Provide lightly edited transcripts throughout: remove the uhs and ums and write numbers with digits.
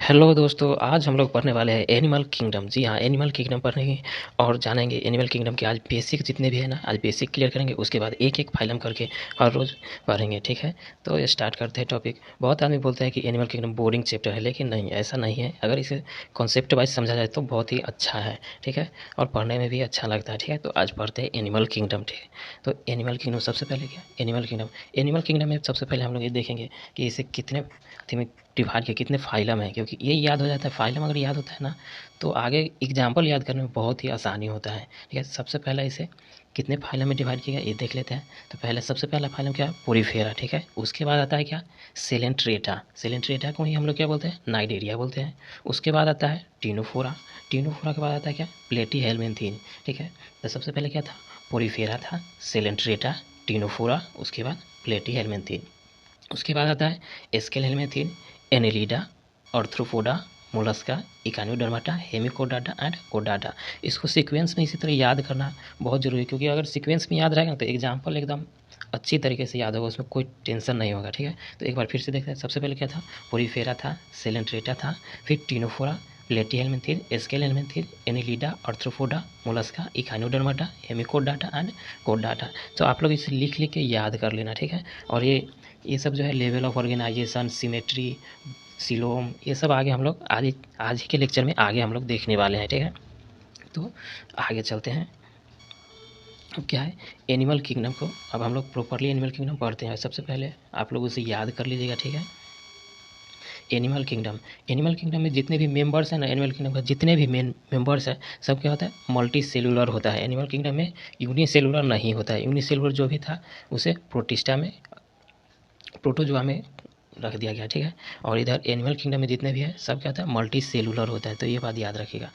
Hello दोस्तों, आज हम लोग पढ़ने वाले हैं एनिमल किंगडम। जी हाँ, एनिमल किंगडम पढ़ेंगे और जानेंगे एनिमल किंगडम के आज बेसिक जितने भी है ना, आज बेसिक क्लियर करेंगे। उसके बाद एक एक फाइलम करके हर रोज़ पढ़ेंगे, ठीक है। तो स्टार्ट करते हैं टॉपिक। बहुत आदमी बोलते हैं कि एनिमल किंगडम बोरिंग चैप्टर है, लेकिन नहीं, ऐसा नहीं है। अगर इसे कॉन्सेप्ट वाइज समझा जाए तो बहुत ही अच्छा है, ठीक है, और पढ़ने में भी अच्छा लगता है, ठीक है। तो आज पढ़ते हैं एनिमल किंगडम, ठीक है। तो एनिमल किंगडम सबसे पहले क्या, एनिमल किंगडम में सबसे पहले हम लोग ये देखेंगे कि इसे कितने में डिवाइड किया, कितने फाइलम है, क्योंकि ये याद हो जाता है। फाइलम अगर याद होता है ना, तो आगे एग्जाम्पल याद करने में बहुत ही आसानी होता है, ठीक है। सबसे पहला इसे कितने फाइलम में डिवाइड किया गया ये देख लेते हैं। तो पहले सबसे पहला फाइलम क्या है, पोरीफेरा, ठीक है। उसके बाद आता है क्या, सेलेंट्रेटा को ही हम लोग क्या बोलते हैं, नाइडेरिया बोलते हैं। उसके बाद आता है टीनोफोरा, टीनोफोरा के बाद आता है क्या, प्लेटी हेलमिन्थीन, ठीक है। तो सबसे पहले क्या था, पोरीफेरा था, सेलेंट्रेटा, टीनोफोरा, उसके बाद प्लेटी हेलमिन्थीन। उसके बाद आता है aschelminthes, Annelida, Arthropoda, Mollusca, Echinodermata, Hemichordata and कोडाटा। इसको सीक्वेंस में इसी तरह याद करना बहुत जरूरी है, क्योंकि अगर सीक्वेंस में याद रहेगा तो एग्जाम्पल एकदम अच्छी तरीके से याद होगा, उसमें कोई टेंशन नहीं होगा, ठीक है। तो एक बार फिर से देखते हैं। सबसे पहले क्या था, पोरीफेरा था, सेलेंट्रेटा था, फिर Ctenophora, Platyhelminthes, aschelminthes, Annelida, Arthropoda, Mollusca, Echinodermata, Hemichordata and कोडाटा। तो आप लोग इसे लिख लिख के याद कर लेना, ठीक है। और ये सब जो है level of organisation, symmetry, coelom, ये सब आगे हम लोग आज ही के लेक्चर में आगे हम लोग देखने वाले हैं, ठीक है। तो आगे चलते हैं। अब क्या है, एनिमल किंगडम को अब हम लोग प्रॉपरली एनिमल किंगडम पढ़ते हैं। सबसे पहले आप लोग उसे याद कर लीजिएगा, ठीक है। एनिमल किंगडम में जितने भी मेंबर्स हैं ना, एनिमल किंगडम का जितने भी मेन मेंबर्स हैं, सब क्या होता है, मल्टी सेलुलर होता है। एनिमल किंगडम में यूनिसेलुलर नहीं होता है। यूनिसेलुलर जो भी था उसे प्रोटोजोआ में रख दिया गया, ठीक है। और इधर एनिमल किंगडम में जितने भी है सब क्या होता है, मल्टी सेलुलर होता है। तो ये बात याद रखिएगा,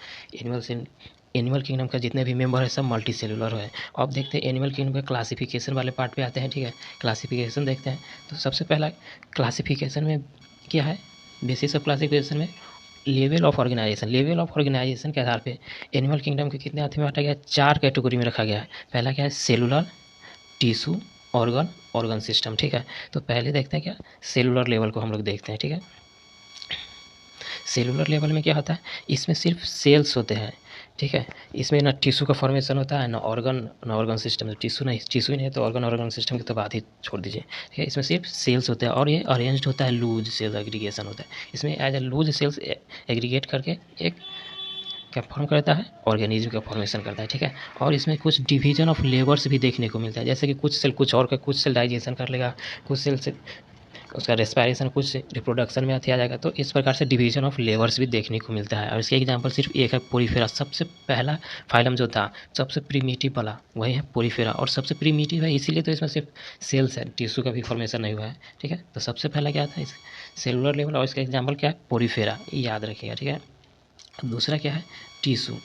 एनिमल किंगडम का जितने भी मेंबर है सब मल्टी सेलुलर है। अब देखते हैं एनिमल किंगडम का क्लासिफिकेशन वाले पार्ट पे आते हैं, ठीक है। क्लासिफिकेशन देखते हैं। तो सबसे पहला क्लासिफिकेशन में क्या है, बेसिस ऑफ क्लासिफिकेशन में लेवल ऑफ ऑर्गेनाइजेशन के आधार पे एनिमल किंगडम के कितने हाथ में बांटा गया है, 4 कैटेगरी में रखा गया है। पहला क्या है, सेलुलर, टिश्यू, ऑर्गन सिस्टम, ठीक है। तो पहले देखते हैं क्या, सेलुलर लेवल को हम लोग देखते हैं, ठीक है। सेलुलर लेवल में क्या होता है, इसमें सिर्फ सेल्स होते हैं, ठीक है। इसमें ना टिश्यू का फॉर्मेशन होता है, ना ऑर्गन सिस्टम। टिश्यू ही नहीं तो ऑर्गन सिस्टम की तो बात ही छोड़ दीजिए, ठीक है। इसमें सिर्फ सेल्स होते हैं और ये अरेंज्ड होता है, लूज सेल्स एग्रीगेशन होता है इसमें। As a loose cells aggregate करके एक क्या फॉर्म करता है, ऑर्गेनिज्म का फॉर्मेशन करता है, ठीक है। और इसमें कुछ डिवीजन ऑफ लेबर्स भी देखने को मिलता है, जैसे कि कुछ सेल कुछ और का, कुछ सेल डाइजेशन कर लेगा, कुछ सेल से उसका रेस्पायरेशन, कुछ रिप्रोडक्शन में आ जाएगा। तो इस प्रकार से डिवीजन ऑफ लेबर्स भी देखने को मिलता है। और इसके एग्जांपल सिर्फ एक है, पोरीफेरा। सबसे पहला फाइलम जो था, सबसे प्रीमिटिव वाला, वही है पोरीफेरा। और सबसे प्रीमिटिव है इसीलिए तो इसमें सिर्फ सेल्स है, टिश्यू का भी फॉर्मेशन नहीं हुआ है, ठीक है। तो सबसे पहला क्या था, इस सेलुलर लेवल, और इसका एग्जाम्पल क्या है, पोरीफेरा, याद रखिएगा, ठीक है। दूसरा क्या है, tissue,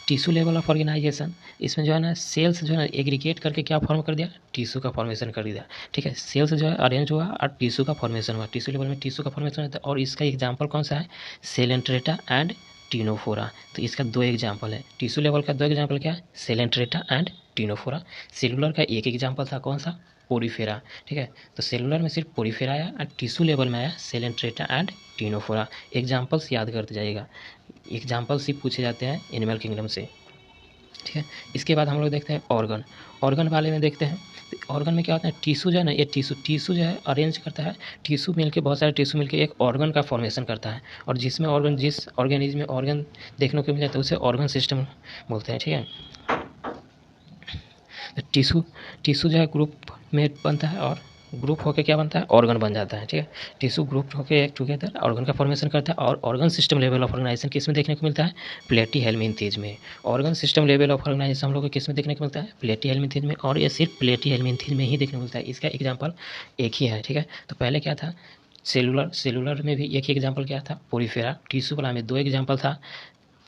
tissue level of organisation. इसमें जो है ना, सेल्स जो है ना एग्रीगेट करके क्या फॉर्म कर दिया, टिश्यू का फॉर्मेशन कर दिया, ठीक है। सेल्स जो है अरेंज हुआ और टिश्यू का फॉर्मेशन हुआ। टिश्यू लेवल में टिश्यू का फॉर्मेशन होता है। और इसका एग्जाम्पल कौन सा है, सेलेंट्रेटा एंड टीनोफोरा। तो इसका 2 एग्जाम्पल है, टिश्यू लेवल का 2 एग्जाम्पल क्या है, सेलेंट्रेटा एंड टीनोफोरा। सेलुलर का एक एग्जाम्पल था, कौन सा, पोरीफेरा, ठीक है। तो सेलुलर में सिर्फ पोरीफेरा आया और टिश्यू लेवल में आया सेलेंट्रेटा एंड टीनोफोरा। एग्जाम्पल्स याद करते जाइएगा, एग्जाम्पल्स ही पूछे जाते हैं एनिमल किंगडम से, ठीक है। इसके बाद हम लोग देखते हैं ऑर्गन वाले में देखते हैं। तो ऑर्गन में क्या होता है, टिश्यू जो है ना, ये टिश्यू जो है अरेंज करता है, टिश्यू मिलके, बहुत सारे टिश्यू मिलके एक ऑर्गन का फॉर्मेशन करता है। और जिस ऑर्गेनिज्म में ऑर्गन देखने को मिल जाता है उसे ऑर्गन सिस्टम बोलते हैं, ठीक है। तो टिश्यू जो है ग्रुप में बनता है और ग्रुप होकर क्या बनता है, ऑर्गन बन जाता है, ठीक है। टिश्यू ग्रुप होकर एक टुगेदर ऑर्गन का फॉर्मेशन करता है। और organ system level of organisation किस में देखने को मिलता है, प्लेटी हेलमिन्थेज में। Organ system level of organisation हम लोग को किस में देखने को मिलता है, प्लेटी हेलमिन्थेज में। और ये सिर्फ प्लेटी हेलमिन्थेज में ही देखने को मिलता है। इसका एग्जाम्पल एक ही है, ठीक है। तो पहले क्या था, सेलुलर में भी एक ही एग्जाम्पल क्या था, पोरीफेरा। टिश्यू वाला में 2 एग्जाम्पल था,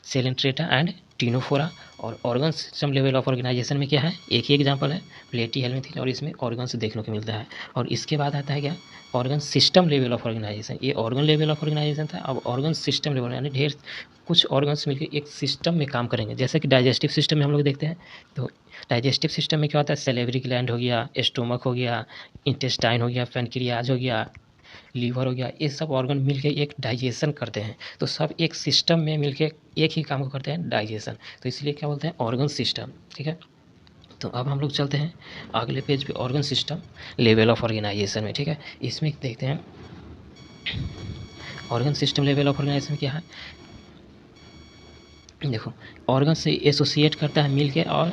सेलेंट्रेटा एंड टीनोफोरा। और organ system level of organisation में क्या है, एक ही एग्जांपल है, प्लेटी हेलमिन्थेज। और इसमें ऑर्गन्स देखने को मिलता है। और इसके बाद आता है क्या, organ system level of organisation. ये ऑर्गन लेवल ऑफ ऑर्गेनाइजेशन था, अब ऑर्गन सिस्टम लेवल, यानी ढेर कुछ ऑर्गन्स मिलकर एक सिस्टम में काम करेंगे। जैसे कि डाइजेस्टिव सिस्टम में हम लोग देखते हैं, तो डाइजेस्टिव सिस्टम में क्या होता है, सेलेवरी ग्लैंड हो गया, स्टोमक हो गया, इंटेस्टाइन हो गया, पैनक्रियाज हो गया, लीवर हो गया, ये सब ऑर्गन मिलके एक डाइजेशन करते हैं। तो सब एक सिस्टम में मिलके एक ही काम को करते हैं, डाइजेशन। तो इसलिए क्या बोलते हैं, ऑर्गन सिस्टम। ठीक है, तो अब हम लोग चलते हैं अगले पेज पे, organ system level of organisation में। ठीक है, इसमें देखते हैं organ system level of organisation क्या है। देखो, ऑर्गन से एसोसिएट करता है मिलके और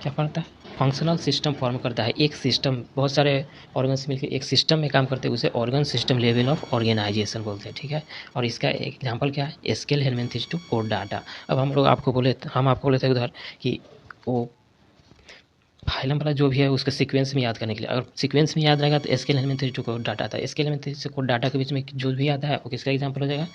क्या करता है, फंक्शनल सिस्टम फॉर्म करता है। एक सिस्टम, बहुत सारे ऑर्गन्स मिलकर एक सिस्टम में काम करते हैं, उसे organ system level of organisation बोलते हैं। ठीक है, और इसका एक एग्जांपल क्या है, स्केल हेलमिंथेस टू कोड डाटा। अब हम आपको बोले थे उधर कि वो फाइलम वाला जो भी है उसका सीक्वेंस में याद करने के लिए, अगर सीक्वेंस में याद रहेगा तो स्केल हेलमिंथेस टू कोड डाटा आता है। स्केल हेलमिंथेस से कोड डाटा के बीच में जो भी आता है वो किसका एग्जाम्पल हो जाएगा,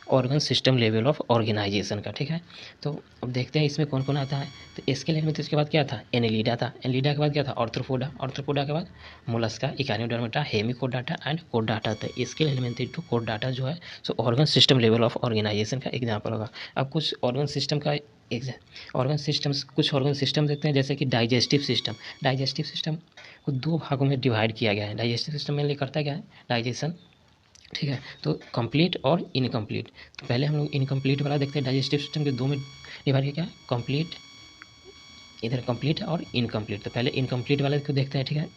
organ system level of organisation का। ठीक है, तो अब देखते हैं इसमें कौन कौन आता है। तो स्केल हेलमिंथेस के बाद क्या था, एनेलिडा था। एनेलिडा के बाद क्या था, आर्थ्रोपोडा। आर्थ्रोपोडा के बाद मोलस्का, इकानियोडर्मेटा, हेमिकोडाटा एंड कोडाटा था। स्केल हेलमिंथेस टू कोडाटा जो है so organ system level of organisation का एग्जाम्पल होगा। अब कुछ ऑर्गन सिस्टम का कुछ ऑर्गन सिस्टम देखते हैं, जैसे कि डाइजेस्टिव सिस्टम। डाइजेस्टिव सिस्टम को दो भागों में डिवाइड किया गया है। डाइजेस्टिव सिस्टम में करता क्या है, डाइजेशन। ठीक है, तो कंप्लीट और इनकम्प्लीट। तो पहले हम लोग इनकम्प्लीट वाला देखते हैं। डाइजेस्टिव सिस्टम के दो में डिवाइड किया, क्या है, कंप्लीट, इधर कंप्लीट और इनकम्प्लीट। तो पहले इनकम्प्लीट वाले को देखते हैं। ठीक है,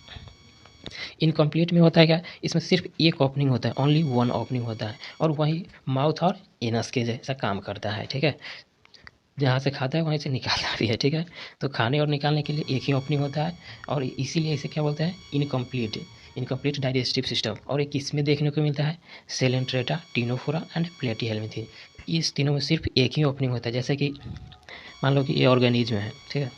इनकम्प्लीट में होता है क्या, इसमें सिर्फ एक ओपनिंग होता है, ओनली वन ओपनिंग होता है, और वही माउथ और एनस के जैसा काम करता है। ठीक है, जहाँ से खाता है वहीं से निकालता भी है। ठीक है, तो खाने और निकालने के लिए एक ही ओपनिंग होता है, और इसीलिए इसे क्या बोलते हैं, इनकम्प्लीट डाइजेस्टिव सिस्टम। और एक इसमें देखने को मिलता है सेलेंट्रेटा, टिनोफोरा एंड प्लेटीहेल्मिंथेस। इस तीनों में सिर्फ एक ही ओपनिंग होता है। जैसे कि मान लो कि ये ऑर्गेनिज्म है, ठीक है,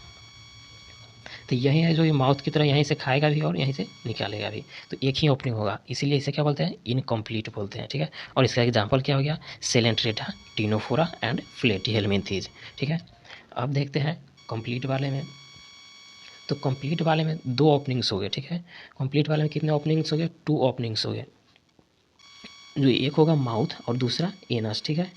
तो यही है जो ये माउथ की तरह यहीं से खाएगा भी और यहीं से निकालेगा भी, तो एक ही ओपनिंग होगा, इसीलिए इसे क्या बोलते हैं, इनकम्प्लीट बोलते हैं। ठीक है, और इसका एग्जाम्पल क्या हो गया, सेलेंट्रेटा, टिनोफोरा एंड प्लेटीहेल्मिंथेस। ठीक है, अब देखते हैं कंप्लीट वाले में। तो कंप्लीट वाले में दो ओपनिंग्स हो गए। ठीक है, कंप्लीट वाले में कितने ओपनिंग्स हो गए, 2 ओपनिंग्स हो गए, जो एक होगा माउथ और दूसरा एनस। ठीक है,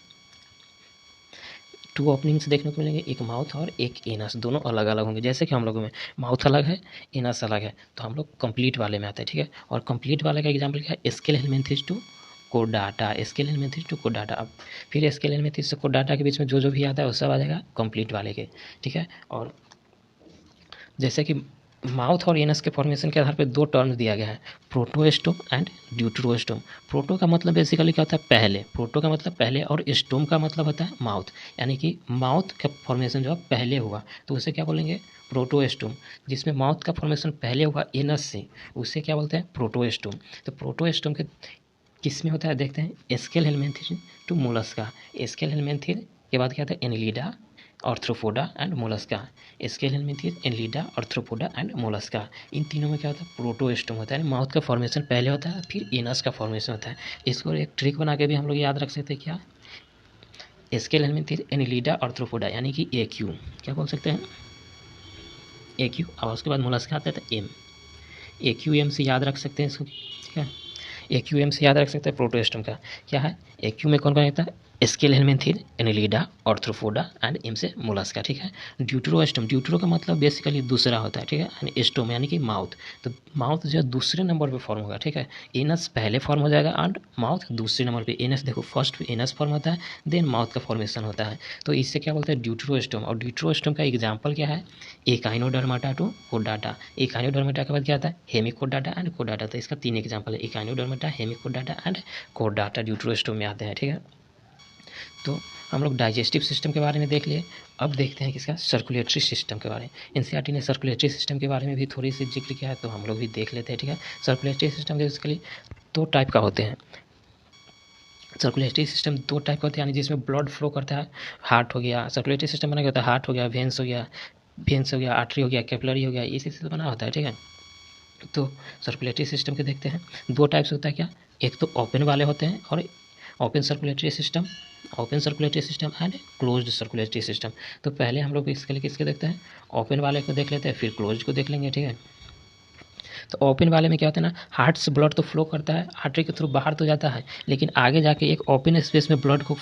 2 ओपनिंग्स देखने को मिलेंगे, एक माउथ और एक एनस, दोनों अलग अलग होंगे। जैसे कि हम लोगों में माउथ अलग है, एनस अलग है, तो हम लोग कंप्लीट वाले में आते हैं। ठीक है, और कंप्लीट वाले का एग्जाम्पल क्या है, स्केल हेलमिंथेस टू कोडाटा। स्केल हेलमिंथेस टू कोडाटा। अब फिर स्केल हेलमिंथेस से कोडाटा के बीच में जो भी आता है वो सब आ जाएगा कंप्लीट वाले के। ठीक है, और जैसे कि माउथ और एनस के फॉर्मेशन के आधार पर 2 टर्म्स दिया गया है, प्रोटोस्टोम एंड ड्यूटरोस्टोम। प्रोटो का मतलब बेसिकली क्या होता है, पहले। प्रोटो का मतलब पहले, और स्टोम का मतलब होता है माउथ, यानी कि माउथ का फॉर्मेशन जो है पहले हुआ तो उसे क्या बोलेंगे, प्रोटोस्टोम। जिसमें माउथ का फॉर्मेशन पहले हुआ एनस से, उसे क्या बोलते हैं, प्रोटोस्टोम। तो प्रोटोस्टोम के किस में होता है, देखते हैं, scale हेलमिंथेस to Mollusca. Aschelminthes के बाद क्या आता है, Annelida, Arthropoda and Mollusca. Aschelminthes, Annelida, Arthropoda and Mollusca. इन तीनों में क्या होता है, प्रोटोस्टोम होता है, माउथ का फॉर्मेशन पहले होता है, फिर एनस का फॉर्मेशन होता है। इसको एक ट्रिक बना के भी हम लोग याद रख सकते हैं, क्या, स्केल हेलमिंथेस, एनेलिडा, आर्थ्रोपोडा, यानी कि AQ, क्या बोल सकते हैं, AQ। और उसके बाद मोलस्का आता है तो M, AQM से याद रख सकते हैं इसको। ठीक है, AQM से याद रख सकते हैं प्रोटोस्टोम का क्या है, AQ में कौन कौन आता है, scale हेलमिंथेस, Annelida, Arthropoda and M से मोलस्का। ठीक है, ड्यूटरोस्टोम, ड्यूटरो का मतलब बेसिकली दूसरा होता है। ठीक है, एंड स्टोम यानी कि माउथ। तो माउथ जो है दूसरे नंबर पे फॉर्म होगा। ठीक है, एनस पहले फॉर्म हो जाएगा एंड माउथ दूसरे नंबर पे। एनस देखो, फर्स्ट एनस फॉर्म होता है, देन माउथ का फॉर्मेशन होता है, तो इससे क्या बोलते हैं, ड्यूटरोस्टोम। और ड्यूटरोस्टोम का एग्जाम्पल क्या है, एकाइनोडर्माटा टू कोडाटा। एकाइनोडर्माटा के बाद क्या आता है, हेमिकोडाटा एंड कोडाटा। तो इसका 3 एग्जाम्पल है, एकाइनोडर्माटा, हेमिकोडाटा एंड कोडाटा ड्यूटरोस्टोम में आते हैं। ठीक है, तो हम लोग डाइजेस्टिव सिस्टम के बारे में देख लिए। अब देखते हैं किसका, सर्कुलेटरी सिस्टम के बारे में। एनसीईआरटी ने सर्कुलेटरी सिस्टम के बारे में भी थोड़ी सी जिक्र किया है, तो हम लोग भी देख लेते हैं। ठीक है, सर्कुलेटरी सिस्टम बेसिकली 2 टाइप का होते हैं। सर्कुलेटरी सिस्टम 2 टाइप का होता है, यानी जिसमें ब्लड फ्लो करता है, हार्ट हो गया, सर्कुलेटरी सिस्टम बना होता है, हार्ट हो गया, वेंस हो गया, आर्टरी हो गया, कैपिलरी हो गया, इसी से बना होता है। ठीक है, तो सर्कुलेटरी सिस्टम के देखते हैं, 2 टाइप से होता है, क्या, एक तो ओपन वाले होते हैं, और open circulatory system and closed circulatory system. तो पहले हम लोग इसके लिए किसके देखते हैं, ओपन वाले को देख लेते हैं, फिर क्लोज्ड को देख लेंगे। ठीक है, तो ओपन वाले में क्या होता है ना, हार्ट से ब्लड तो फ्लो करता है, आर्टरी के थ्रू बाहर तो जाता है, लेकिन आगे जाके एक ओपन स्पेस में ब्लड को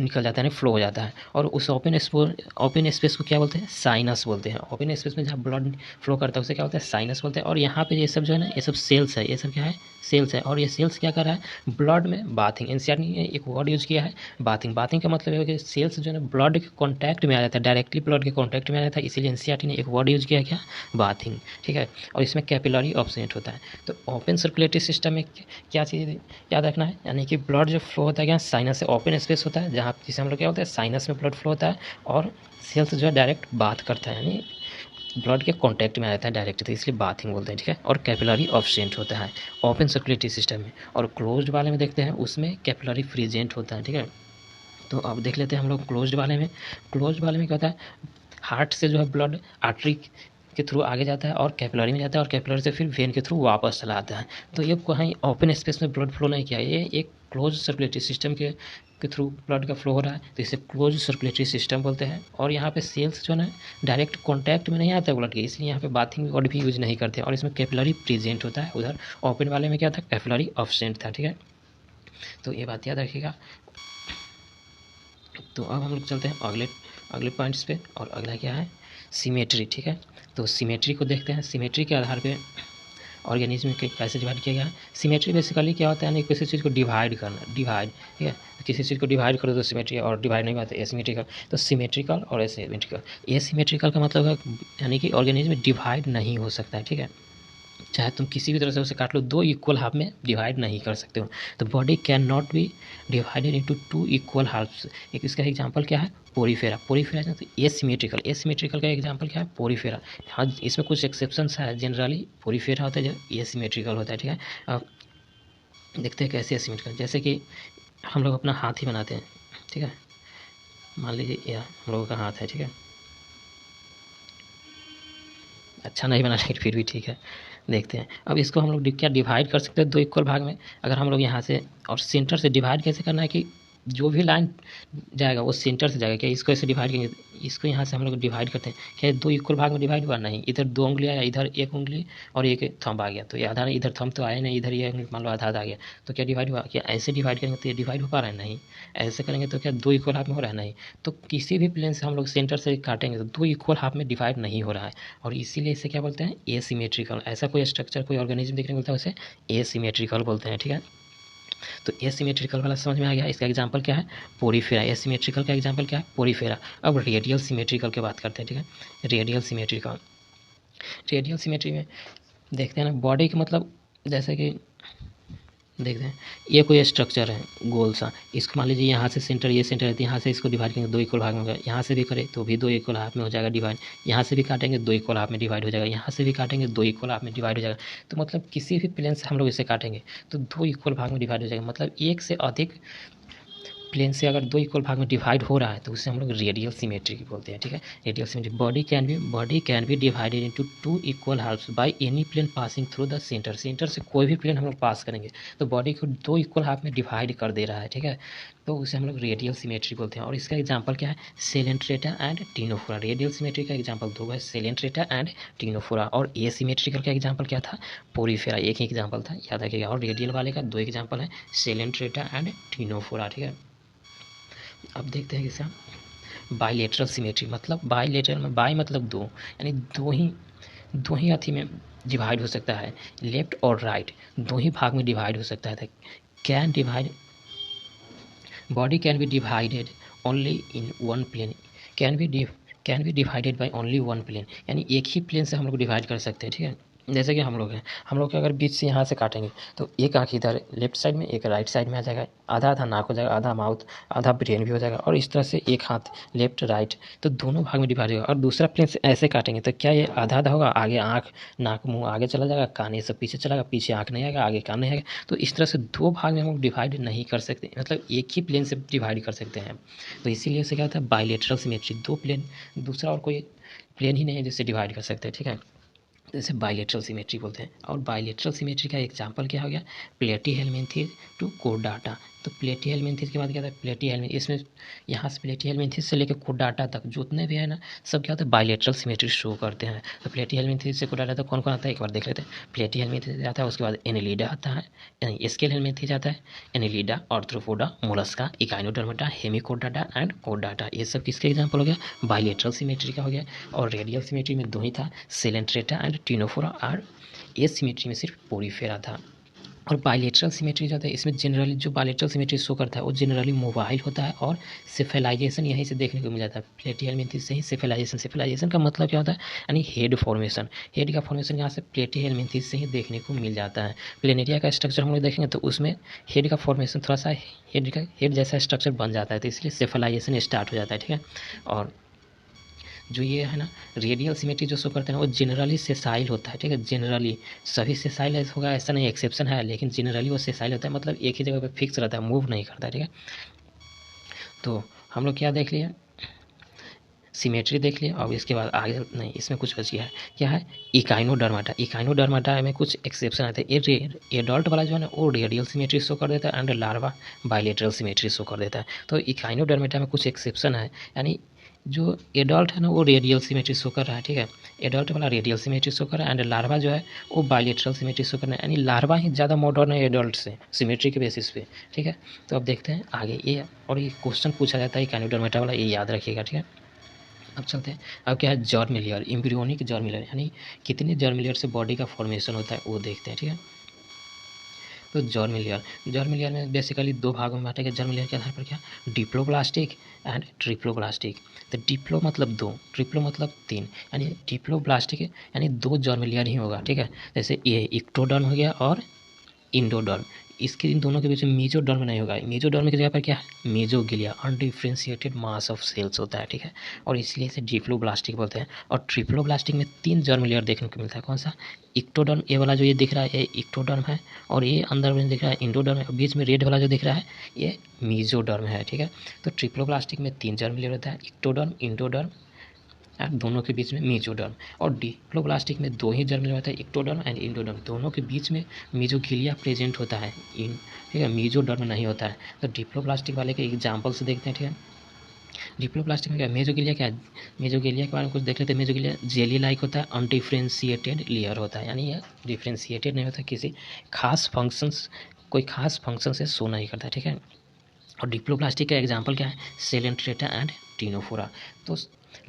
निकल जाता है, यानी फ्लो हो जाता है। और उस ओपन स्पेस को क्या बोलते हैं? साइनस बोलते हैं। ओपन स्पेस में जहाँ ब्लड फ्लो करता है उसे क्या बोलते हैं? साइनस बोलते हैं। और यहाँ पे ये सब जो है ना, ये सब सेल्स है, ये सब क्या है? सेल्स है। और ये सेल्स क्या कर रहा है? ब्लड में बाथिंग। एनसीईआरटी ने एक वर्ड यूज किया है, बाथिंग। बाथिंग का मतलब है कि सेल्स जो है ना ब्लड के कॉन्टैक्ट में आ जाता है, डायरेक्टली ब्लड के कॉन्टैक्ट में आ जाता है, इसीलिए एनसीईआरटी ने एक वर्ड यूज किया, क्या? बाथिंग, ठीक है। और इसमें कैपिलरी ऑब्सेंट होता है। तो ओपन सर्कुलेटरी सिस्टम में क्या चीज़ याद रखना है, यानी कि ब्लड जो फ्लो होता है क्या? साइनस से। ओपन स्पेस होता है जहाँ जिसे हम लोग क्या होता है? साइनस में ब्लड फ्लो होता है। और सेल्स जो है डायरेक्ट बाथ करता है, यानी ब्लड के कांटेक्ट में आ जाता है डायरेक्ट, तो इसलिए बाथिंग बोलते हैं, ठीक है। और कैपिलरी ऑब्सेंट होता है ओपन सर्कुलेटरी सिस्टम में। और क्लोज्ड वाले में देखते हैं, उसमें कैपिलरी प्रेजेंट होता है, ठीक है। तो अब देख लेते हैं हम लोग क्लोज्ड वाले में। क्लोज्ड वाले में क्या होता है? हार्ट से जो है ब्लड आर्टरी के थ्रू आगे जाता है और कैपिलरी में जाता है, और कैपिलरी से फिर वेन के थ्रू वापस चला आता है। तो ये कहीं ओपन स्पेस में ब्लड फ्लो नहीं किया, ये एक क्लोज सर्कुलेटरी सिस्टम के थ्रू ब्लड का फ्लो हो रहा है, तो इसे क्लोज सर्कुलेटरी सिस्टम बोलते हैं। और यहाँ पे सेल्स जो है ना डायरेक्ट कॉन्टैक्ट में नहीं आता है ब्लड के, इसलिए यहाँ पे बाथिंग वर्ड भी यूज नहीं करते। और इसमें कैपिलरी प्रेजेंट होता है। उधर ओपन वाले में क्या था? कैपिलरी ऑब्सेंट था, ठीक है। तो ये बात याद रखिएगा। तो अब हम लोग चलते हैं अगले पॉइंट्स पे। और अगला क्या है? सिमेट्री, ठीक है। तो सिमेट्री को देखते हैं। सिमेट्री के आधार पे ऑर्गेनिज्म के कैसे डिवाइड किया गया है। सिमेट्री बेसिकली क्या होता है, यानी किसी चीज़ को डिवाइड करना, डिवाइड, ठीक है। किसी चीज़ को डिवाइड करो तो सिमेट्री, और डिवाइड नहीं हुआ तो एसिमेट्रिकल। तो सिमेट्रिकल और एसिमेट्रिकल, एसिमेट्रिकल का मतलब है यानी कि ऑर्गेनिज्म डिवाइड नहीं हो सकता है, ठीक है। चाहे तुम किसी भी तरह से उसे काट लो, दो इक्वल हाफ में डिवाइड नहीं कर सकते हो। तो body can not be divided into two equal halves. एक इसका एग्जांपल क्या है? पोरीफेरा। पोरीफेरा तो एसिमेट्रिकल, एसिमेट्रिकल का एग्जांपल क्या है? पोरीफेरा। हाँ, इसमें कुछ एक्सेप्शंस है, जनरली पोरीफेरा होता है जो एसिमेट्रिकल होता है, ठीक है। अब देखते हैं कैसे एसिमेट्रिकल। जैसे कि हम लोग अपना हाथ ही बनाते हैं, ठीक है। मान लीजिए यह हम लोगों का हाथ है, ठीक है। अच्छा नहीं बना लेकिन फिर भी ठीक है, देखते हैं। अब इसको हम लोग क्या डिवाइड कर सकते हैं दो इक्वल भाग में। अगर हम लोग यहाँ से, और सेंटर से डिवाइड कैसे करना है कि जो भी लाइन जाएगा वो सेंटर से जाएगा। क्या इसको ऐसे डिवाइड करेंगे? इसको यहाँ से हम लोग डिवाइड करते हैं, क्या दो इक्वल भाग में डिवाइड हुआ? नहीं, इधर दो उंगली आया, इधर एक उंगली और एक थंब आ गया, तो ये आधा, इधर थंब तो आया नहीं, इधर ये मान लो आधा आधा आ गया, तो क्या डिवाइड हुआ? क्या ऐसे डिवाइड करेंगे तो ये डिवाइड हो पा रहा है? नहीं। ऐसे करेंगे तो क्या दो इक्वल हाफ में हो रहा है? नहीं। तो किसी भी प्लेन से हम लोग सेंटर से काटेंगे तो दो इक्वल हाफ में डिवाइड नहीं हो रहा है, और इसीलिए इसे क्या बोलते हैं? एसिमेट्रिकल। ऐसा कोई स्ट्रक्चर, कोई ऑर्गेनिज्म देखने को मिलता है उसे एसिमेट्रिकल बोलते हैं, ठीक है। तो एसिमेट्रिकल वाला समझ में आ गया। इसका एग्जांपल क्या है? पोरीफेरा। एसिमेट्रिकल का एग्जांपल क्या है? पोरीफेरा। अब रेडियल सिमेट्रिकल की बात करते हैं, ठीक है। रेडियल सिमेट्रिकल, रेडियल सिमेट्री में देखते हैं ना, बॉडी के मतलब जैसे कि देखते हैं, ये कोई स्ट्रक्चर है गोल सा, इसको मान लीजिए यहाँ से सेंटर, ये सेंटर रहती है, यहाँ से इसको डिवाइड करेंगे दो इक्वल भाग में होगा। यहाँ से भी करें तो भी दो इक्वल हाफ में हो जाएगा डिवाइड। यहाँ से भी काटेंगे दो इक्वल हाफ में डिवाइड हो जाएगा। यहाँ से भी काटेंगे दो इक्वल हाफ में डिवाइड हो जाएगा। तो मतलब किसी भी प्लेन से हम लोग इसे काटेंगे तो दो इक्वल भाग में डिवाइड हो जाएगा। मतलब एक से अधिक प्लेन से अगर दो इक्वल भाग में डिवाइड हो रहा है तो उसे हम लोग रेडियल सिमेट्री बोलते हैं, ठीक है। Radial symmetry. Body can be divided into two equal halves by any plane passing through the centre. Centre से कोई भी प्लेन हम लोग पास करेंगे तो बॉडी को दो इक्वल हाफ में डिवाइड कर दे रहा है, ठीक है। तो उसे हम लोग रेडियल सिमेट्री बोलते हैं। और इसका एग्जांपल क्या है? Coelenterata and Ctenophora. Radial symmetry का एग्जांपल दो है, सेलेंट्रेटा एंड टिनोफोरा। और एसिमेट्रिकल का एग्जांपल क्या था? पोरीफेरा। एक ही एग्जांपल था, याद रखिएगा। और रेडियल वाले का दो एग्जांपल है, सेलेंट्रेटा एंड टिनोफोरा, ठीक है। अब देखते हैं किसे बाइलेटरल सिमेट्री। मतलब बाइलेटरल में बाई मतलब दो, यानी दो ही अथी में डिवाइड हो सकता है, लेफ्ट और राइट दो ही भाग में डिवाइड हो सकता है। Can divide, body can be divided only in one plane, can be divided by only one plane, यानी एक ही प्लेन से हम लोग डिवाइड कर सकते हैं, ठीक है। जैसे कि हम लोग हैं, हम लोग के अगर बीच से यहाँ से काटेंगे तो एक आँख इधर लेफ्ट साइड में, एक राइट साइड में आ जाएगा, आधा आधा नाक हो जाएगा, आधा माउथ, आधा ब्रेन भी हो जाएगा। और इस तरह से एक हाथ लेफ्ट राइट तो दोनों भाग में डिवाइड होगा। और दूसरा प्लेन से ऐसे काटेंगे तो क्या ये आधा आधा होगा, आगे आँख नाक मुँह आगे चला जाएगा, कान ये सब पीछे चला जाएगा, पीछे आँख नहीं आएगा, आगे कान नहीं आएगा। तो इस तरह से दो भाग में हम लोग डिवाइड नहीं कर सकते, मतलब एक ही प्लेन से डिवाइड कर सकते हैं। तो इसीलिए उसे क्या होता है? Bilateral symmetry. दो प्लेन, दूसरा और कोई प्लेन ही नहीं है जिससे डिवाइड कर सकते हैं, ठीक है। तो इसे बाइलेटरल सिमेट्री बोलते हैं। और बाइलेटरल सिमेट्री का एग्जांपल क्या हो गया, प्लेटीहेल्मिन्थेस टू कोर्डाटा। तो प्लेटीहेल्मिन्थेस के बाद क्या था, प्लेटीहेल्मिन्थेस, इसमें यहाँ से प्लेटीहेल्मिन्थेस से लेकर कोर्डाटा तक जितने भी है ना, सब क्या होता है, बाइलेटरल सिमेट्री शो करते हैं। तो प्लेटीहेल्मिन्थेस से कोर्डाटा तक कौन कौन आता है, एक बार देख लेते हैं। प्लेटीहेल्मिन्थेस आता है, उसके बाद एनेलिडा आता है, स्केल हेल्मिन्थेस आता है, Annelida, Arthropoda, Mollusca, Echinodermata, Hemichordata and Chordata. ये सब किसके एग्जाम्पल हो गया, बाइलेटरल सिमेट्री का हो गया। और रेडियल सिमेट्री में दो ही था, सेलेंट्रेटा एंड टिनोफोरा, और एसिमेट्री में सिर्फ पोरीफेरा था। और बाइलेटरल सिमेट्री जो होता है, इसमें जनरली जो बाइलेटरल सिमेट्री शो करता है वो जनरली मोबाइल होता है, और सेफेलाइजेशन यहीं से देखने को मिल जाता है, प्लेटीहेल्मिन्थेस से ही सेफेलाइजेशन। सेफेलाइजेशन का मतलब क्या होता है, यानी हेड फॉर्मेशन। हेड का फॉर्मेशन यहाँ से प्लेटीहेल्मिन्थेस से ही देखने को मिल जाता है। प्लेनेरिया का स्ट्रक्चर हम लोग देखेंगे तो उसमें हेड का फॉर्मेशन थोड़ा सा हेड जैसा स्ट्रक्चर बन जाता है, तो इसलिए सेफेलाइजेशन स्टार्ट हो जाता है, ठीक है। और जो ये है ना, रेडियल सिमेट्री जो शो करते हैं वो जनरली सेसाइल होता है, ठीक है। जनरली सभी सेसाइल होगा ऐसा नहीं, एक्सेप्शन है, लेकिन जनरली वो सेसाइल होता है, मतलब एक ही जगह पे फिक्स रहता है, मूव नहीं करता है, ठीक है। तो हम लोग क्या देख लिए, सिमेट्री देख लिए। और इसके बाद आगे नहीं, इसमें कुछ बच गया है, क्या है, इकाइनोडर्माटा। इकाइनोडर्माटा में कुछ एक्सेप्शन आते हैं। ये एडल्ट वाला जो है ना वो रेडियल सिमेट्री शो कर देता है, and larva bilateral symmetry show कर देता है। तो इकाइनोडर्माटा में कुछ एक्सेप्शन है, यानी जो एडल्ट है ना वो रेडियल सिमेट्री शो कर रहा है, ठीक है। एडल्ट वाला रेडियल सिमेट्री शो कर रहा है, एंड लार्वा जो है वो बाइलेटरल सिमेट्री शो कर रहा है, यानी लार्वा ही ज़्यादा मॉडर्न है एडल्ट से सिमेट्री के बेसिस पे, ठीक है। तो अब देखते हैं आगे ये, और ये क्वेश्चन पूछा जाता है इकाइनोडर्माटा वाला, ये याद रखिएगा, ठीक है। अब चलते हैं, अब क्या है, germ layer, embryonic germ layer, यानी कितने जर्म लेयर से बॉडी का फॉर्मेशन होता है वो देखते हैं, ठीक है। तो जर्म लेयर में बेसिकली दो भागों में बांटेगा जर्म लेयर के आधार पर, क्या, डिप्लोब्लास्टिक एंड ट्रिप्लोब्लास्टिक। तो डिप्लो मतलब दो, ट्रिप्लो मतलब तीन, यानी डिप्लोब्लास्टिक यानी दो जर्म लेयर ही होगा, ठीक है। जैसे ये इक्टोडर्म हो गया और इंडोडर्म, इसके इन दोनों के बीच में मीजोडर्म नहीं होगा। मीजोडर्म की जगह पर क्या है, मीजोगिलिया, अनडिफ्रेंशिएटेड मास ऑफ सेल्स होता है, ठीक है। और इसलिए इसे डिप्लोब्लास्टिक बोलते हैं। और ट्रिप्लोब्लास्टिक में तीन जर्म लेयर देखने को मिलता है, कौन सा, इक्टोडर्म, ये वाला जो ये दिख रहा है ये इक्टोडर्म है, और ये अंदर में दिख रहा है इंडोडर्म है, और बीच में रेड वाला जो दिख रहा है ये मीजोडर्म है, ठीक है। तो ट्रिप्लोब्लास्टिक में तीन जर्म लेयर होता है, इक्टोडर्म, इंडोडर्म, दोनों के बीच में मीजोडर्म। और डिप्लोब्लास्टिक में दो ही जर्म लेयर होता है, इक्टोडर्म एंड इंडोडर्म, दोनों के बीच में मीजोगिलिया प्रेजेंट होता है, ठीक है, मीजोडर्म नहीं होता है। तो डिप्लोब्लास्टिक वाले के एग्जाम्पल से देखते हैं, ठीक है। डिप्लोब्लास्टिक में क्या, मेजोगिलिया क्या है, मेजोगिलिया के बारे में कुछ देख लेते हैं। मेजोगिलिया जेली लाइक होता है, अनडिफ्रेंशिएटेड लेयर होता है, यानी यह डिफ्रेंशिएटेड नहीं होता, किसी खास फंक्शंस, कोई खास फंक्शन से शो नहीं करता, ठीक है। और डिप्लोब्लास्टिक का एग्जाम्पल क्या है, सेलेंट्रेटा एंड टिनोफोरा। तो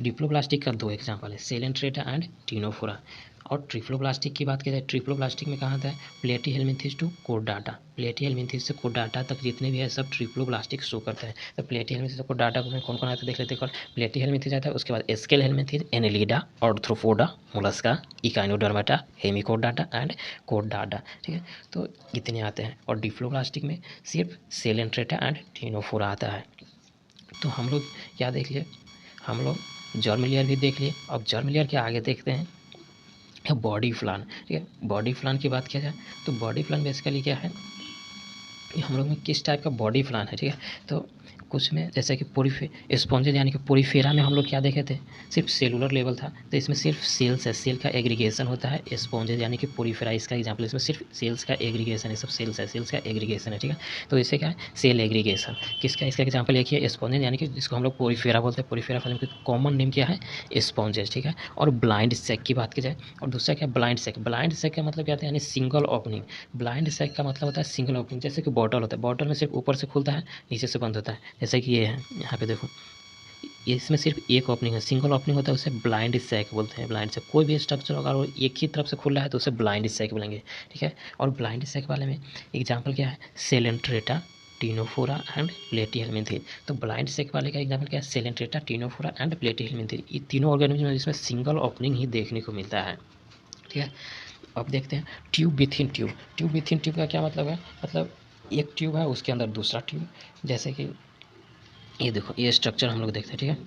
डिप्लोब्लास्टिक का दो एग्जाम्पल है, सेलेंट्रेटा एंड टिनोफोरा। और ट्रिप्लोब्लास्टिक की बात की जाए, ट्रिप्लोब्लास्टिक में कहाँ आता है, प्लेटीहेल्मिन्थेस टू कोर्डाटा। प्लेटीहेल्मिन्थेस से कोर्डाटा तक जितने भी है सब ट्रिप्लोब्लास्टिक शो करता है। तो प्लेटीहेल्मिन्थेस से कोर्डाटा में कौन कौन आता है देख लेते हैं। प्लेटीहेल्मिन्थेस आता है, उसके बाद aschelminthes, Annelida, Arthropoda, Mollusca, Echinodermata, Hemichordata and Chordata, ठीक है। तो इतने आते हैं। और डिप्लोब्लास्टिक में सिर्फ सेलेंट्रेटा एंड टिनोफोरा आता है। तो हम लोग क्या देख लिए, हम लोग जर्म लेयर भी देख लिए। अब जर्म लेयर के आगे देखते हैं बॉडी प्लान, ठीक है। बॉडी प्लान की बात किया जाए तो बॉडी प्लान बेसिकली क्या है, हम लोग में किस टाइप का बॉडी प्लान है, ठीक है। तो कुछ में जैसे कि स्पॉन्जेज यानी कि पोरीफेरा में हम लोग क्या देखे थे, सिर्फ सेलुलर लेवल था, तो इसमें सिर्फ सेल्स है, सेल का एग्रीगेशन होता है। स्पॉन्जेज यानी कि पोरीफेरा इसका एग्जांपल, इसमें सिर्फ सेल्स का एग्रीगेशन है, सब सेल्स है, सेल्स का एग्रीगेशन है, ठीक है। तो इसे क्या है, सेल एग्रीगेशन किसका, इसका एग्जाम्पल एक ही है, स्पॉन्जेज, यानी कि जिसको हम लोग पोरीफेरा बोलते हैं। पोरीफेरा फैमिली का कॉमन नेम क्या है, स्पॉन्जेज, ठीक है। और ब्लाइंड सैक की बात की जाए, और दूसरा क्या है, ब्लाइंड सैक। ब्लाइंड सैक का मतलब क्या होता है, यानी सिंगल ओपनिंग। ब्लाइंड सैक का मतलब होता है सिंगल ओपनिंग, जैसे कि बॉटल होता है, बॉटल में सिर्फ ऊपर से खुलता है, नीचे से बंद होता है, जैसे कि ये है, यहाँ पे देखो, इसमें सिर्फ एक ओपनिंग है, सिंगल ओपनिंग होता है, उसे ब्लाइंड सैक बोलते हैं। ब्लाइंड सैक कोई भी स्ट्रक्चर अगर वो एक ही तरफ से खुल रहा है तो उसे ब्लाइंड सैक बोलेंगे, ठीक है। और ब्लाइंड सैक वाले में एग्जाम्पल क्या है, सेलेंट्रेटा, टिनोफोरा एंड प्लेटीहेल्मिन्थेस। तो ब्लाइंड सैक वाले का एग्जाम्पल क्या है, सेलेंट्रेटा, टिनोफोरा एंड प्लेटीहेल्मिन्थेस। ये तीनों ऑर्गेनिज्म जिसमें सिंगल ओपनिंग ही देखने को मिलता है, ठीक है। अब देखते हैं tube within tube. Tube within tube का क्या मतलब है, मतलब एक ट्यूब है उसके अंदर दूसरा ट्यूब, जैसे कि ये देखो, ये स्ट्रक्चर हम लोग देखते हैं, ठीक है।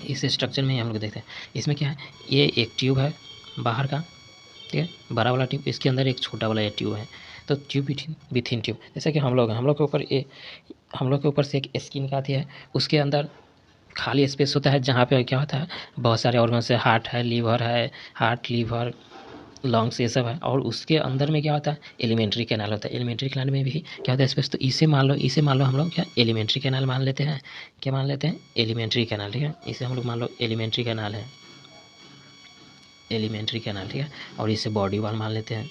इस स्ट्रक्चर में ही हम लोग देखते हैं, इसमें क्या है, ये एक ट्यूब है बाहर का, ठीक है, बड़ा वाला ट्यूब, इसके अंदर एक छोटा वाला ये ट्यूब है। तो ट्यूब विथिन ट्यूब, जैसे कि हम लोग के ऊपर ये, हम लोग के ऊपर से एक स्किन का आती है, उसके अंदर खाली स्पेस होता है जहाँ पे क्या होता है, बहुत सारे ऑर्गन्स है, हार्ट है, लीवर है, हार्ट, लीवर, लंग्स, ये सब है। और उसके अंदर में क्या होता है, एलिमेंट्री कैनाल होता है। एलिमेंट्री कैनाल में भी क्या होता है स्पेस। तो इसे मान लो हम लोग क्या एलिमेंट्री कैनाल मान लेते हैं। क्या मान लेते हैं, एलिमेंट्री कैनाल, ठीक है। इसे हम लोग मान लो एलिमेंट्री कैनाल है, एलिमेंट्री कैनाल, ठीक है। और इसे बॉडी वॉल मान लेते हैं,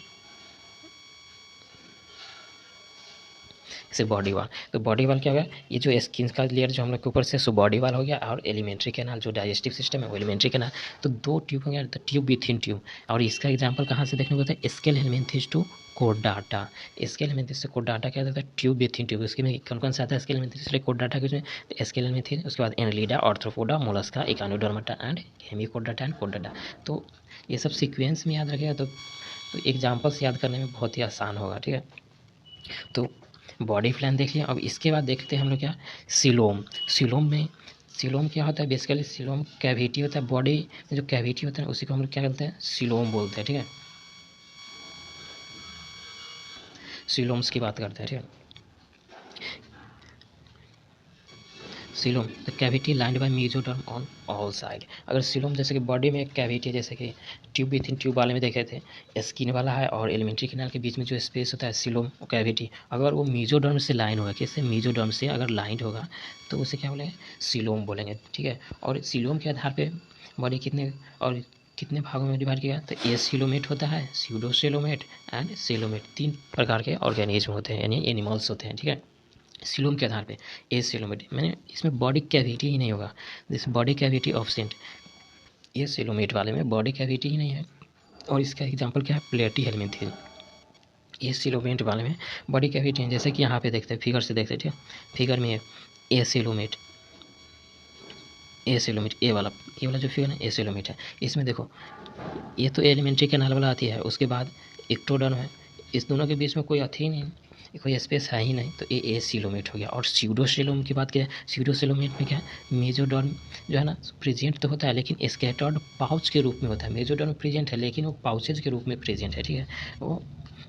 इसे बॉडी वॉल। तो बॉडी वॉल क्या होगा, ये जो स्किन का लेयर जो हम लोग के ऊपर से, सो बॉडी वॉल हो गया। और एलिमेंट्री कैनाल जो डाइजेस्टिव सिस्टम है वो एलिमेंट्री कैनाल। तो दो ट्यूब हो गया, तो ट्यूब विथ इन ट्यूब। और इसका एग्जांपल कहाँ से देखने को होता है, स्केल हेलमिंथेस टू कोर्डाटा। स्केल हेलमिंथेस से कोर्डाटा क्या होता है, ट्यूब विथ इन ट्यूब। इसके में कौन कौन सा आता है, स्केल हेलमिंथेस से कोर्डाटा के उसमें, तो स्केल हेलमिंथेस, उसके बाद Annelida, Arthropoda, Mollusca, Echinodermata and Hemichordata and Chordata. तो ये सब सीक्वेंस में याद रखेगा तो एग्जाम्पल्स याद करने में बहुत ही आसान होगा, ठीक है। तो बॉडी प्लान देख लिया। अब इसके बाद देखते हैं हम लोग क्या, सिलोम। सिलोम क्या होता है, बेसिकली सिलोम कैविटी होता है, बॉडी में जो कैविटी होता है उसी को हम लोग क्या बोलते हैं, सिलोम बोलते हैं, ठीक है। सिलोम्स की बात करते हैं, ठीक है। Coelom the cavity lined by mesoderm on all side. अगर सिलोम जैसे कि बॉडी में एक कैविटी है, जैसे कि ट्यूब विथ इन ट्यूब वाले में देखे थे, स्किन वाला है, और एलिमेंट्री कैनाल के बीच में जो स्पेस होता है सिलोम कैविटी, अगर वो मेसोडर्म से लाइन होगा, किससे, मेसोडर्म से अगर लाइन होगा तो उसे क्या बोलेंगे, सिलोम बोलेंगे, ठीक है। और सिलोम के आधार पर बॉडी कितने भागों में डिवाइड किया, तो ए सिलोमेट होता है, स्यूडोसिलोमेट एंड सिलोमेट। 3 प्रकार के ऑर्गेनिज्म होते हैं, यानी एनिमल्स होते हैं, ठीक है। सिलोम के आधार पे ए सिलोमेट, मैंने इसमें बॉडी कैविटी ही नहीं होगा, दिस बॉडी कैविटी ऑब्सेंट। ये सिलोमेट वाले में बॉडी कैविटी ही नहीं है। और इसका एग्जांपल क्या है, प्लेटी हेलमिंथेस। ये सिलोमेट वाले में बॉडी कैविटी है, जैसे कि यहाँ पे देखते हैं, फिगर से देखते हैं, ठीक है। फिगर में ए सिलोमेट, ये वाला जो फिगर है ए सिलोमेट है। इसमें देखो, ये तो एलिमेंट्री कैनाल वाला आती है, उसके बाद एक्टोडर्म है, इस दोनों के बीच में कोई आती ही नहीं, कोई स्पेस है ही नहीं, तो ये ए सिलोमेट हो गया। और स्यूडोसिलोम की बात करें, स्यूडोसिलोमेट में क्या है, मेसोडर्म जो है ना प्रेजेंट तो होता है, लेकिन स्कैटर्ड पाउच के रूप में होता है। मेसोडर्म प्रेजेंट है लेकिन वो पाउचेज के रूप में प्रेजेंट है, ठीक है। वो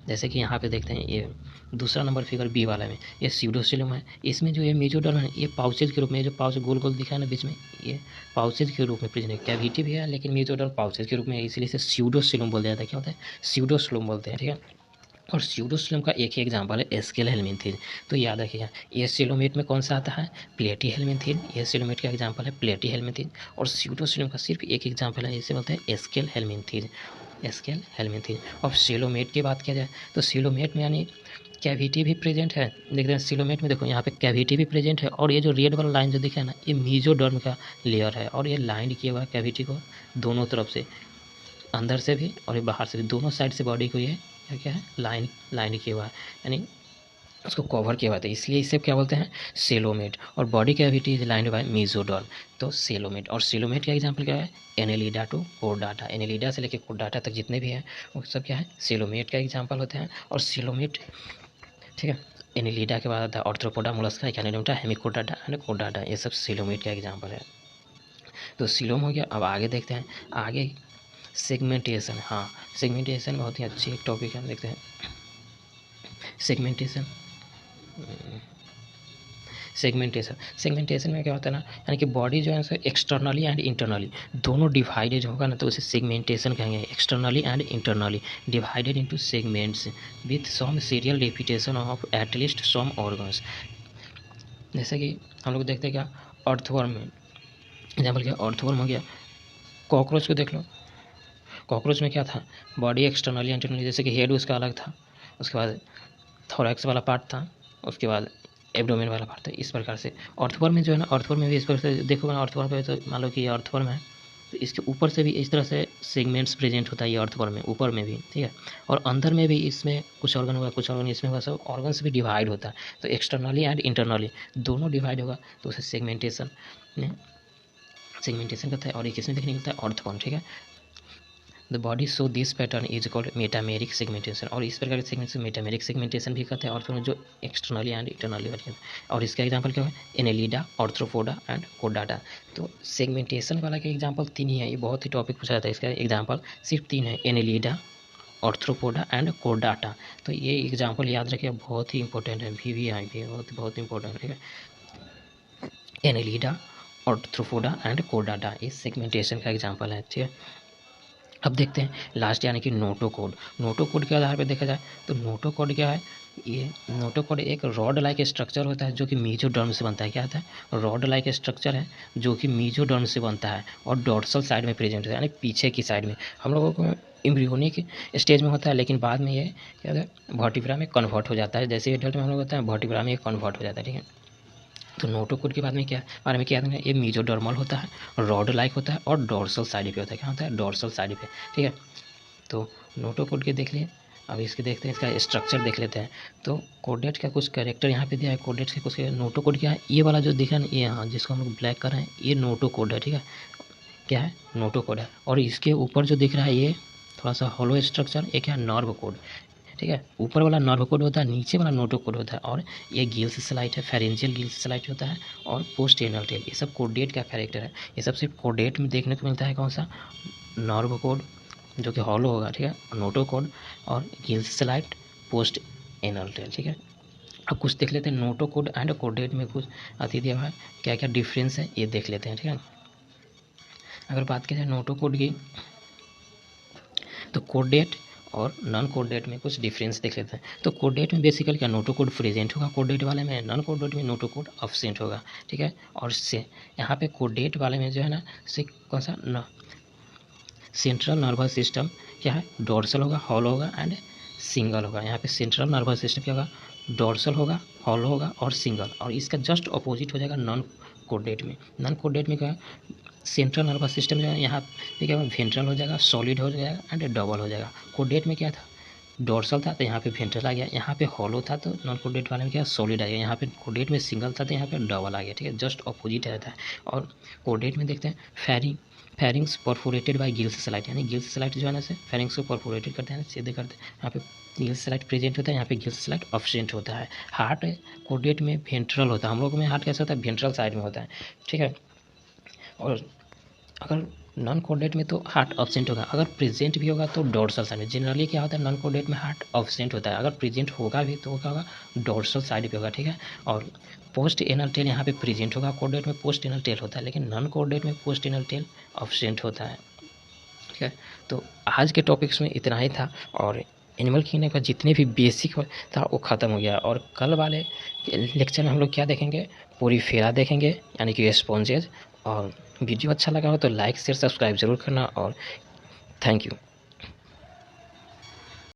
जैसे कि यहाँ पे देखते हैं, ये दूसरा नंबर फिगर बी वाला में, ये स्यूडोसिलोम है। इसमें जो ये मेसोडर्म है, ये पाउचेज के रूप में, जो पाउच गोल गोल दिखा है ना बीच में, ये पाउचेज के रूप में प्रेजेंट है। कैविटी भी है लेकिन मेसोडर्म पाउचेज के रूप में है, इसलिए इसे स्यूडोसिलोम बोल दिया जाता है। क्या होता है, स्यूडोसिलोम बोलते हैं, ठीक है। और स्यूडोसिलोम का एक ही एग्जांपल है एस्केल हेलमिंथेस। तो याद रखिएगा, ये सिलोमेट में कौन सा आता है, प्लेटी हेलमिंथेस। ये सिलोमेट का एग्जांपल है प्लेटी हेलमिंथेस। और स्यूडोसिलोम का सिर्फ एक एग्जांपल है, इसे बोलते हैं एस्केल हेलमिंथेस, एस्केल हेलमिंथेस। और सिलोमेट की बात किया जाए तो सिलोमेट में यानी कैविटी भी प्रेजेंट है। देख रहे हैं सिलोमेट में, देखो यहाँ पे कैविटी भी प्रेजेंट है, और ये जो रेड वाला लाइन जो दिखा है ना, ये मेसोडर्म का लेयर है, और ये लाइन किया हुआ है कैविटी को दोनों तरफ से, अंदर से भी और बाहर से भी, दोनों साइड से बॉडी को ये क्या है, लाइन किया हुआ है, यानी उसको कवर किया हुआ था, इसलिए इसे क्या बोलते हैं, सेलोमेट। और body cavity is lined by mesoderm, तो सेलोमेट। और सेलोमेट का एग्जांपल क्या है, एनेलिडा टू कोर्डाटा। एनेलिडा से लेकर कोर्डाटा तक जितने भी हैं वो सब क्या है, सेलोमेट का एग्जांपल होते हैं। और सेलोमेट, ठीक है। एनेलिडा के बाद आता है ऑर्थ्रोपोडा, मोलस्का, इकानोडर्माटा, हेमिकोर्डाटा एंड कोर्डाटा, ये सब सेलोमेट का एग्जांपल है। तो सिलोम हो गया। अब आगे देखते हैं, आगे सेगमेंटेशन। हाँ, सेगमेंटेशन बहुत ही अच्छी एक टॉपिक है, देखते हैं सेगमेंटेशन। सेगमेंटेशन में क्या होता है ना, यानी कि बॉडी जो है सो एक्सटर्नली एंड इंटरनली दोनों डिवाइडेड होगा ना, तो उसे सेगमेंटेशन कहेंगे। Externally and internally divided into segments with some serial repetition of at least some organs. जैसे कि हम लोग देखते हैं क्या, अर्थवर्म में एग्जाम्पल क्या, अर्थवर्म हो गया। कॉकरोच को देख लो, कॉकरोच में क्या था, बॉडी एक्सटर्नली इंटरनली, जैसे कि हेड उसका अलग था, उसके बाद थोरैक्स वाला पार्ट था, उसके बाद एब्डोमेन वाला पार्ट था, इस प्रकार से। अर्थवर्म में जो है ना, अर्थवर्म में भी इस प्रकार से देखोगे ना, अर्थवर्म पे तो मान लो कि ये अर्थवर्म है, तो इसके ऊपर से भी इस तरह से सेगमेंट्स प्रेजेंट होता है ये अर्थवर्म में, ऊपर में भी, ठीक है। और अंदर में भी इसमें कुछ ऑर्गन होगा, कुछ ऑर्गन इसमें होगा, सब ऑर्गन भी डिवाइड होता है। तो एक्सटर्नली एंड इंटरनली दोनों डिवाइड होगा, तो उसे सेगमेंटेशन कहता है। और एक इसमें देखने को मिलता है अर्थवर्म, ठीक है। The body so this pattern is called metameric segmentation. और इस प्रकार के सेगमेंटेशन मेटामेरिक सेगमेंटेशन भी कहते हैं, और जो एक्सटर्नली एंड इंटरनली वाले हैं। और इसका एग्जांपल क्या है, एनेलिडा, ऑर्थ्रोपोडा एंड कोर्डाटा। तो सेगमेंटेशन वाला के एग्जांपल 3 ही है, ये बहुत ही टॉपिक पूछा जाता है, इसका एग्जांपल सिर्फ 3 है, एनेलिडा, ऑर्थ्रोपोडा एंड कोर्डाटा। तो ये एग्जांपल याद रखिए, बहुत ही इंपॉर्टेंट है, VVIP बहुत इंपॉर्टेंट है। एनेलिडा, ऑर्थ्रोपोडा एंड कोडाटा, ये सेगमेंटेशन का एग्जाम्पल है। ठीक है, अब देखते हैं लास्ट यानी कि नोटोकोड। नोटोकोड के आधार पर देखा जाए तो नोटोकोड क्या है, ये नोटोकोड एक रॉड लाइक स्ट्रक्चर होता है जो कि मीजोडर्म से बनता है। क्या होता है, रॉड लाइक स्ट्रक्चर है जो कि मीजोडर्म से बनता है और डॉर्सल साइड में प्रेजेंट होता है, यानी पीछे की साइड में। हम लोगों को एम्ब्रियोनिक स्टेज में होता है, लेकिन बाद में ये क्या होता है, वर्टिब्रा में कन्वर्ट हो जाता है। जैसे एडल्ट में हम लोग होता है, वर्टिब्रा में कन्वर्ट हो जाता है। ठीक है, तो नोटोकोड के बारे में क्या याद है, ये मीजोडर्मल होता है, रॉड लाइक होता है और डॉर्सल साइड पे होता है। क्या होता है, डॉर्सल साइड पे। ठीक है, तो नोटोकोड के देख लिए। अब इसके देखते हैं, इसका स्ट्रक्चर देख लेते हैं। तो कोडेट का कुछ कैरेक्टर यहाँ पे दिया है, कोडेट के कुछ। नोटोकोड क्या है, ये वाला जो दिख रहा है, ये हाँ जिसको हम लोग ब्लैक कर रहे हैं, ये नोटोकोड है। ठीक है, क्या है, नोटोकोड है। और इसके ऊपर जो दिख रहा है, ये थोड़ा सा हॉलो स्ट्रक्चर, ये क्या है, नर्व कोड। ठीक है, ऊपर वाला नर्व कोड होता है, नीचे वाला नोटोकोड होता है। और ये गिल्स स्लाइट है, फेरेंजियल गिल्स स्लाइट होता है और पोस्ट एनल टेल, ये सब कोडेट का कैरेक्टर है। ये सब सिर्फ कोडेट में देखने को मिलता है। कौन सा, नर्व कोड जो कि हॉलो होगा। ठीक है, नोटोकोड और gills slight, post anal tail. ठीक है, अब कुछ देख लेते हैं नोटोकोड एंड कोडेट में कुछ अति दिया हुआ है, क्या क्या डिफरेंस है ये देख लेते हैं। ठीक है, अगर बात की जाए नोटोकोड की, तो कोडेट और नॉन कोडेट में कुछ डिफरेंस देख लेते हैं। तो कोडेट में बेसिकली क्या, नोटोकोड प्रेजेंट होगा कोडेट वाले में, नॉन कोडेट में नोटोकोड अब्सेंट होगा। ठीक है, और से यहाँ पे कोडेट वाले में जो है ना, से कौन सा, सेंट्रल नर्वस सिस्टम क्या है, डोर्सल होगा, हॉलो होगा एंड सिंगल होगा। यहाँ पे सेंट्रल नर्वस सिस्टम क्या होगा, डोर्सल होगा, हॉलो होगा और सिंगल। और इसका जस्ट अपोजिट हो जाएगा नॉन कोडेट में। नॉन कोडेट में क्या है, सेंट्रल नर्वस सिस्टम जो है यहाँ पे क्या, वेंट्रल हो जाएगा, सॉलिड हो जाएगा एंड डबल हो जाएगा। कोडेट में क्या था, डोर्सल था तो यहाँ पे वेंट्रल आ गया, यहाँ पे हॉलो था तो नॉन कोडेट वाले में क्या, सॉलिड आ गया। यहाँ पे कोडेट में सिंगल था तो यहाँ पे डबल आ गया। ठीक है, जस्ट अपोजिट रहता है। और कोडेट में देखते हैं pharynx perforated by gills slit, यानी गिल्स स्लाइट जो है ना से फेरिंग्स को परफोरेटेड करते हैं, सीधे करते हैं। यहाँ पे गिल्स स्लाइट प्रेजेंट होता है, यहाँ पे गिल्स स्लाइट अब्सेंट होता है। हार्ट कोडेट में वेंट्रल होता है, हम लोगों में हार्ट कैसा होता है, वेंट्रल साइड में होता है। ठीक है, और अगर नॉन कोडेट में तो हार्ट अब्सेंट होगा, अगर प्रेजेंट भी होगा तो डोर्सल साइड में। जनरली क्या होता है, नॉन कोडेट में हार्ट अब्सेंट होता है, अगर प्रेजेंट होगा भी तो क्या होगा, डोर्सल साइड पे होगा। ठीक है, और पोस्ट एनल टेल यहाँ पे प्रेजेंट होगा, कोडेट में पोस्ट एनल टेल होता है, लेकिन नॉन कोडेट में पोस्ट एनल टेल अब्सेंट होता है। ठीक है, तो आज के टॉपिक्स में इतना ही था, और एनिमल किंगडम का जितने भी बेसिक था वो ख़त्म हो गया। और कल वाले लेक्चर में हम लोग क्या देखेंगे, पोरीफेरा देखेंगे, यानी कि स्पॉन्जेज। और वीडियो अच्छा लगा हो तो लाइक शेयर सब्सक्राइब जरूर करना, और थैंक यू।